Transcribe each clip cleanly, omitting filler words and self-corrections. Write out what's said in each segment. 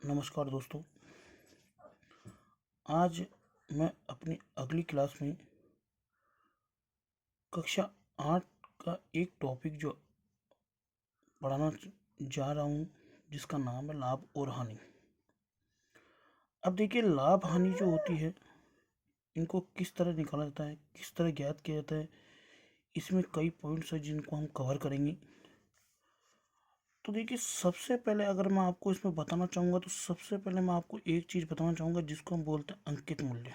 नमस्कार दोस्तों। आज मैं अपनी अगली क्लास में कक्षा 8 का एक टॉपिक जो पढ़ाना जा रहा हूँ, जिसका नाम है लाभ और हानि। अब देखिए, लाभ हानि जो होती है, इनको किस तरह निकाला जाता है, किस तरह ज्ञात किया जाता है, इसमें कई पॉइंट्स हैं जिनको हम कवर करेंगे। तो देखिए, सबसे पहले अगर मैं आपको इसमें बताना चाहूँगा तो सबसे पहले मैं आपको एक चीज़ बताना चाहूँगा जिसको हम बोलते हैं अंकित मूल्य।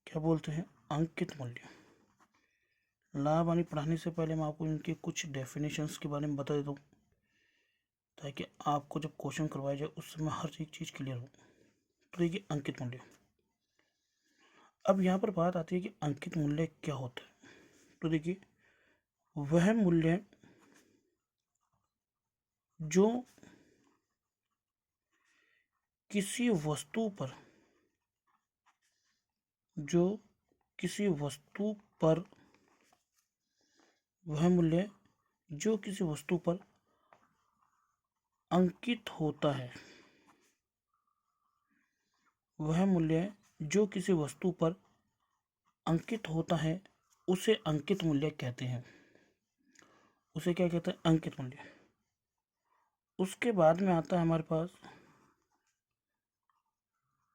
क्या बोलते हैं? अंकित मूल्य। लाभ हानि पढ़ाने से पहले मैं आपको इनके कुछ डेफिनेशंस के बारे में बता देता हूँ, ताकि आपको जब क्वेश्चन करवाया जाए उस समय हर एक चीज़ क्लियर हो। तो देखिए, अंकित मूल्य। अब यहाँ पर बात आती है कि अंकित मूल्य क्या होता है। तो देखिए, वह मूल्य जो किसी वस्तु पर जो किसी वस्तु पर वह मूल्य जो किसी वस्तु पर अंकित होता है, वह मूल्य जो किसी वस्तु पर अंकित होता है उसे अंकित मूल्य कहते हैं। उसे क्या कहते हैं? अंकित मूल्य। उसके बाद में आता है हमारे पास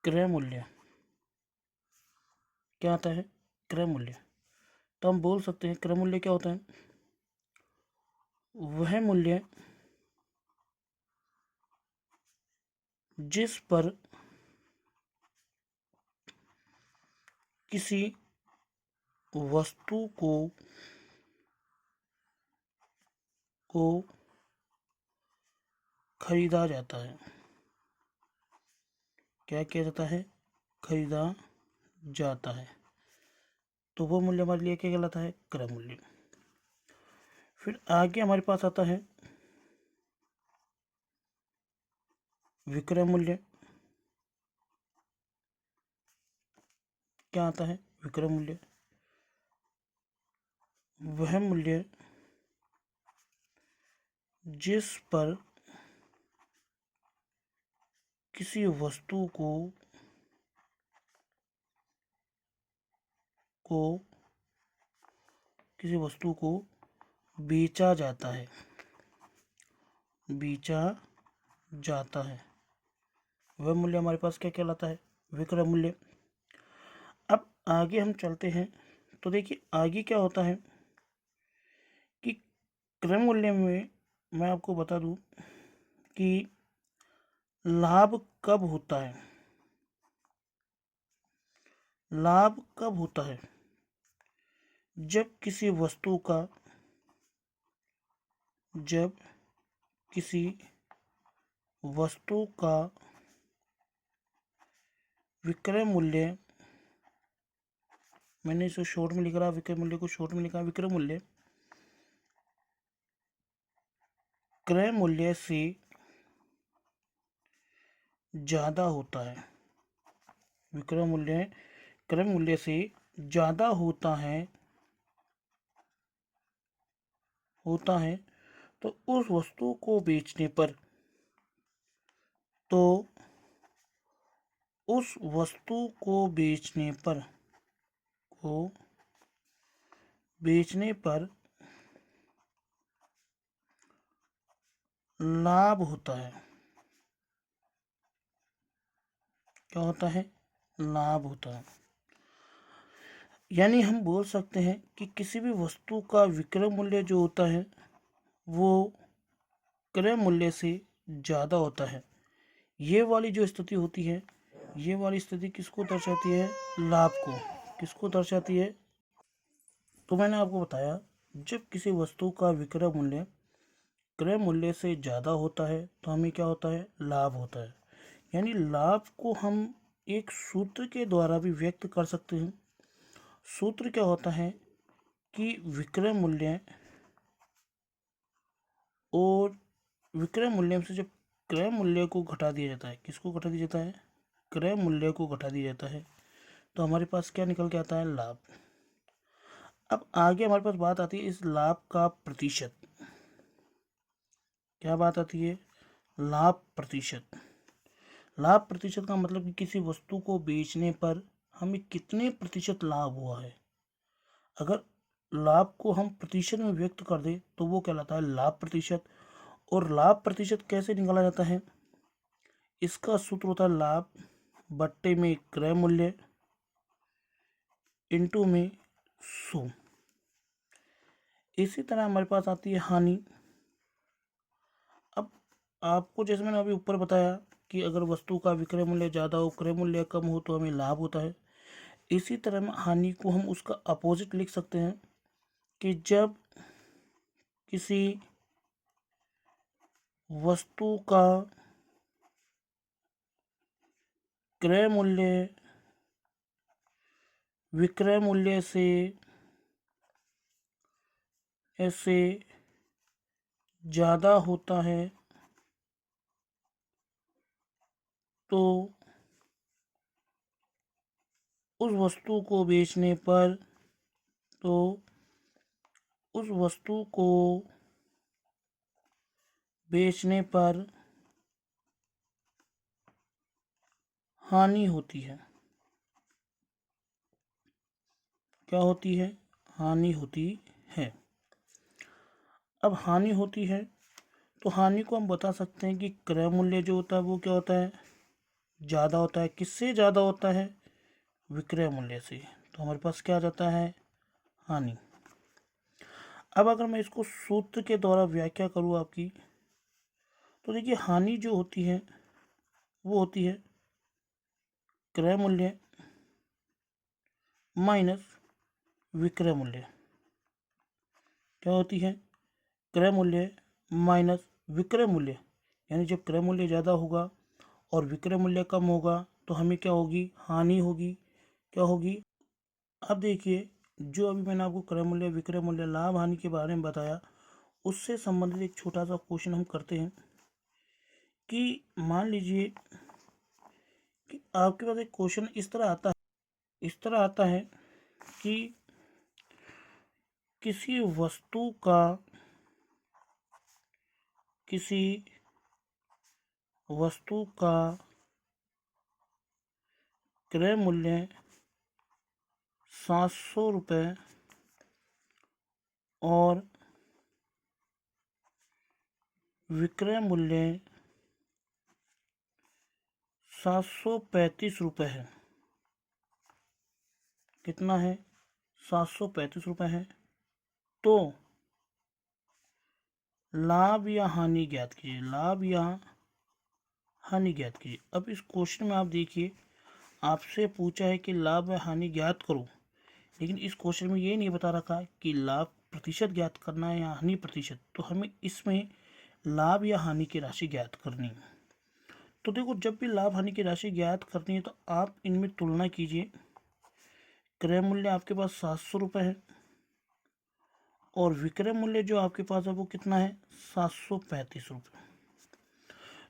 क्रय मूल्य। क्या आता है? क्रय मूल्य। तो हम बोल सकते हैं क्रय मूल्य क्या होता है? वह मूल्य जिस पर किसी वस्तु को खरीदा जाता है। क्या किया जाता है? खरीदा जाता है। तो वो मूल्य हमारे लिए क्या कहलाता है? क्रय मूल्य। फिर आगे हमारे पास आता है विक्रय मूल्य। क्या आता है? विक्रय मूल्य। वह मूल्य जिस पर किसी वस्तु को किसी वस्तु को बेचा जाता है। बेचा जाता है, वह मूल्य हमारे पास क्या कहलाता है? विक्रय मूल्य। अब आगे हम चलते हैं। तो देखिए, आगे क्या होता है कि क्रय मूल्य में मैं आपको बता दूं कि लाभ कब होता है। लाभ कब होता है? जब किसी वस्तु का जब किसी वस्तु का विक्रय मूल्य, मैंने इसे शॉर्ट में लिख रहा, विक्रय मूल्य को शॉर्ट में लिखा, विक्रय मूल्य क्रय मूल्य से ज़्यादा होता है। विक्रय मूल्य क्रय मूल्य से ज़्यादा होता है तो उस वस्तु को बेचने पर तो उस वस्तु को बेचने पर लाभ होता है। क्या होता है? लाभ होता है। यानी हम बोल सकते हैं कि किसी भी वस्तु का विक्रय मूल्य जो होता है वो क्रय मूल्य से ज़्यादा होता है। ये वाली जो स्थिति होती है, ये वाली स्थिति किसको दर्शाती है? लाभ को। किसको दर्शाती है? तो मैंने आपको बताया, जब किसी वस्तु का विक्रय मूल्य क्रय मूल्य से ज़्यादा होता है तो हमें क्या होता है? लाभ होता है। यानी लाभ को हम एक सूत्र के द्वारा भी व्यक्त कर सकते हैं। सूत्र क्या होता है कि विक्रय मूल्य और विक्रय मूल्य से जब क्रय मूल्य को घटा दिया जाता है, किसको घटा दिया जाता है? क्रय मूल्य को घटा दिया जाता है, तो हमारे पास क्या निकल के आता है? लाभ। अब आगे हमारे पास बात आती है इस लाभ का प्रतिशत। क्या बात आती है? लाभ प्रतिशत। लाभ प्रतिशत का मतलब कि किसी वस्तु को बेचने पर हमें कितने प्रतिशत लाभ हुआ है। अगर लाभ को हम प्रतिशत में व्यक्त कर दें तो वो कहलाता है लाभ प्रतिशत। और लाभ प्रतिशत कैसे निकाला जाता है, इसका सूत्र होता है लाभ बट्टे में क्रय मूल्य इंटू में 100। इसी तरह हमारे पास आती है हानि। अब आपको जैसे मैंने अभी ऊपर बताया कि अगर वस्तु का विक्रय मूल्य ज़्यादा हो, क्रय मूल्य कम हो तो हमें लाभ होता है। इसी तरह में हानि को हम उसका अपोजिट लिख सकते हैं कि जब किसी वस्तु का क्रय मूल्य विक्रय मूल्य से ऐसे ज़्यादा होता है तो उस वस्तु को बेचने पर तो उस वस्तु को बेचने पर हानि होती है। क्या होती है? हानि होती है। अब हानि होती है तो हानि को हम बता सकते हैं कि क्रय मूल्य जो होता है वो क्या होता है? ज़्यादा होता है। किससे ज़्यादा होता है? विक्रय मूल्य से। तो हमारे पास क्या आ जाता है? हानि। अब अगर मैं इसको सूत्र के द्वारा व्याख्या करूँ आपकी, तो देखिए हानि जो होती है वो होती है क्रय मूल्य माइनस विक्रय मूल्य। क्या होती है? क्रय मूल्य माइनस विक्रय मूल्य। यानी जब क्रय मूल्य ज़्यादा होगा और विक्रय मूल्य कम होगा तो हमें क्या होगी? हानि होगी। क्या होगी? अब देखिए, जो अभी मैंने आपको क्रय मूल्य, विक्रय मूल्य, लाभ हानि के बारे में बताया, उससे संबंधित एक छोटा सा क्वेश्चन हम करते हैं कि मान लीजिए कि आपके पास एक क्वेश्चन इस तरह आता है कि किसी वस्तु का क्रय मूल्य 700 रुपये और विक्रय मूल्य 735 रुपये है। कितना है? 735 रुपये है। तो लाभ या हानि ज्ञात कीजिए। लाभ या हानि ज्ञात कीजिए। अब इस क्वेश्चन में आप देखिए, आपसे पूछा है कि लाभ या हानि ज्ञात करो, लेकिन इस क्वेश्चन में ये नहीं बता रखा कि लाभ प्रतिशत ज्ञात करना है या हानि प्रतिशत। तो हमें इसमें लाभ या हानि की राशि ज्ञात करनी है। तो देखो, जब भी लाभ हानि की राशि ज्ञात करनी है तो आप इनमें तुलना कीजिए। क्रय मूल्य आपके पास 700 रुपये है और विक्रय मूल्य जो आपके पास है वो कितना है? 735 रुपये।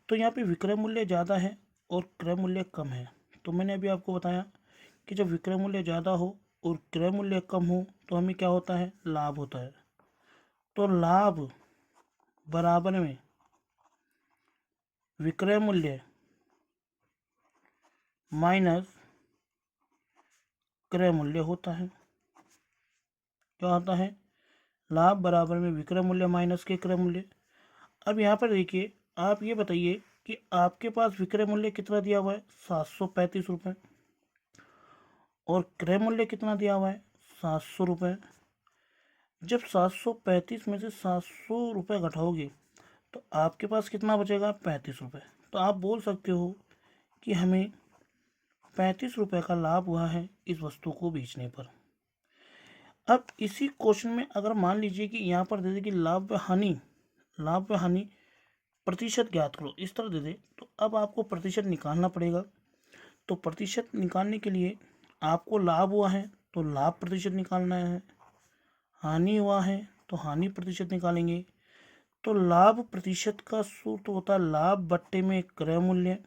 तो यहाँ पे विक्रय मूल्य ज़्यादा है और क्रय मूल्य कम है। तो मैंने अभी आपको बताया कि जब विक्रय मूल्य ज़्यादा हो और क्रय मूल्य कम हो तो हमें क्या होता है? लाभ होता है। तो लाभ बराबर में विक्रय मूल्य माइनस क्रय मूल्य होता है। क्या होता है? लाभ बराबर में विक्रय मूल्य माइनस के क्रय मूल्य। अब यहाँ पर देखिए, आप ये बताइए कि आपके पास विक्रय मूल्य कितना दिया हुआ है? 735 रुपये। और क्रय मूल्य कितना दिया हुआ है? 700 रुपये। जब 735 में से 700 रुपये घटाओगे तो आपके पास कितना बचेगा? 35 रुपये। तो आप बोल सकते हो कि हमें 35 रुपये का लाभ हुआ है इस वस्तु को बेचने पर। अब इसी क्वेश्चन में अगर मान लीजिए कि यहाँ पर दे दे कि लाभ व हानि प्रतिशत ज्ञात करो, इस तरह दे दे, तो अब आपको प्रतिशत निकालना पड़ेगा। तो प्रतिशत निकालने के लिए आपको लाभ हुआ है तो लाभ प्रतिशत निकालना है, हानि हुआ है तो हानि प्रतिशत निकालेंगे। तो लाभ प्रतिशत का सूत्र होता है लाभ बट्टे में क्रय मूल्य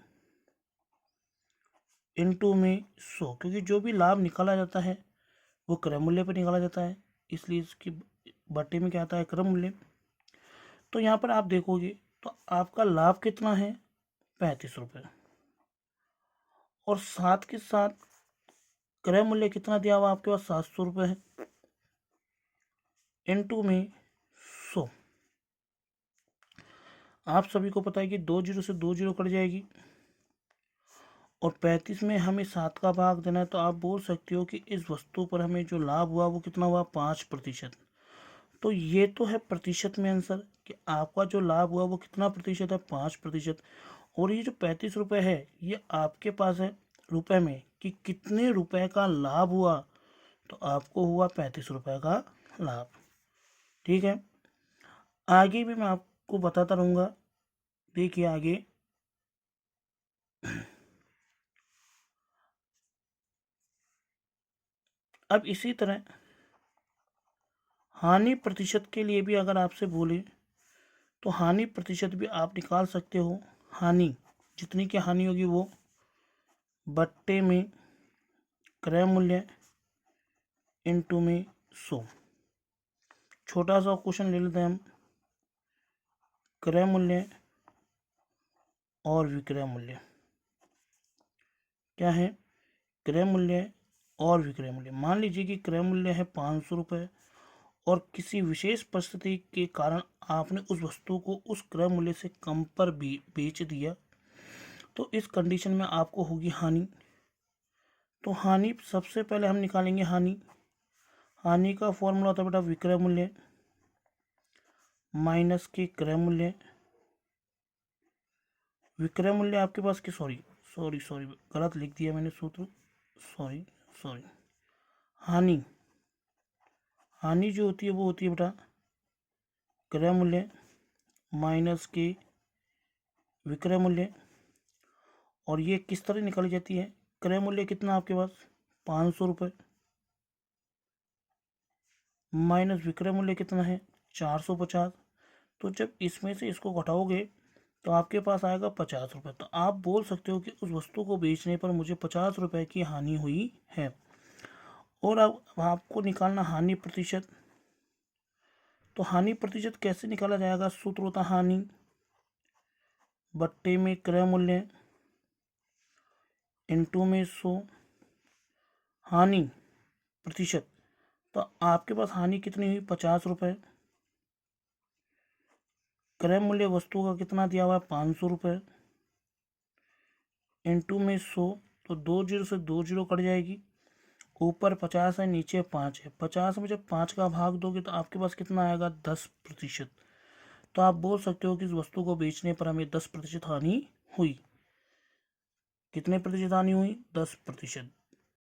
इंटू में 100, क्योंकि जो भी लाभ निकाला जाता है वो क्रय मूल्य पर निकाला जाता है, इसलिए इसकी बट्टे में क्या आता है? क्रय मूल्य। तो यहाँ पर आप देखोगे तो आपका लाभ कितना है? 35 रुपये। और साथ के साथ क्रय मूल्य कितना दिया हुआ आपके पास? 700 रुपये है। इनटू में 100। आप सभी को पता है कि 2 जीरो से 2 जीरो कट जाएगी और 35 में हमें 7 का भाग देना है, तो आप बोल सकते हो कि इस वस्तु पर हमें जो लाभ हुआ वो कितना हुआ? 5%। तो ये तो है प्रतिशत में आंसर कि आपका जो लाभ हुआ वो कितना प्रतिशत है? 5%। और ये जो 35 रुपये है ये आपके पास है रुपए में कि कितने रुपए का लाभ हुआ, तो आपको हुआ 35 रुपये का लाभ। ठीक है, आगे भी मैं आपको बताता रहूँगा। देखिए आगे अब इसी तरह हानि प्रतिशत के लिए भी अगर आपसे बोले तो हानि प्रतिशत भी आप निकाल सकते हो। हानि जितनी की हानि होगी वो बट्टे में क्रय मूल्य इनटू में 100। छोटा सा क्वेश्चन ले लेते हैं हम। क्रय मूल्य और विक्रय मूल्य क्या है? क्रय मूल्य और विक्रय मूल्य। मान लीजिए कि क्रय मूल्य है 500 रुपये और किसी विशेष परिस्थिति के कारण आपने उस वस्तु को उस क्रय मूल्य से कम पर भी बेच दिया, तो इस कंडीशन में आपको होगी हानि। तो हानि सबसे पहले हम निकालेंगे हानि। हानि का फॉर्मूला होता है बेटा विक्रय मूल्य माइनस के क्रय मूल्य। विक्रय मूल्य आपके पास की सॉरी गलत लिख दिया मैंने सूत्र। सॉरी हानि हानि जो होती है वो होती है बेटा क्रय मूल्य माइनस के विक्रय मूल्य। और ये किस तरह निकाली जाती है? क्रय मूल्य कितना आपके पास? 500 रुपये माइनस विक्रय मूल्य कितना है? 450। तो जब इसमें से इसको घटाओगे तो आपके पास आएगा 50 रुपये। तो आप बोल सकते हो कि उस वस्तु को बेचने पर मुझे 50 रुपये की हानि हुई है। और अब आपको निकालना हानि प्रतिशत। तो हानि प्रतिशत कैसे निकाला जाएगा? सूत्र होता हानि बट्टे में क्रय मूल्य इनटू में 100। हानि प्रतिशत, तो आपके पास हानि कितनी हुई? 50 रुपये। क्रय मूल्य वस्तु का कितना दिया हुआ है? 500 रुपये इनटू में 100। तो 2 जीरो से 2 जीरो कट जाएगी। ऊपर 50 है नीचे 5 है। 50 में जब 5 का भाग दोगे तो आपके पास कितना आएगा? 10%। तो आप बोल सकते हो कि इस वस्तु को बेचने पर हमें 10% हानि हुई। कितने प्रतिशत हानि हुई? 10%।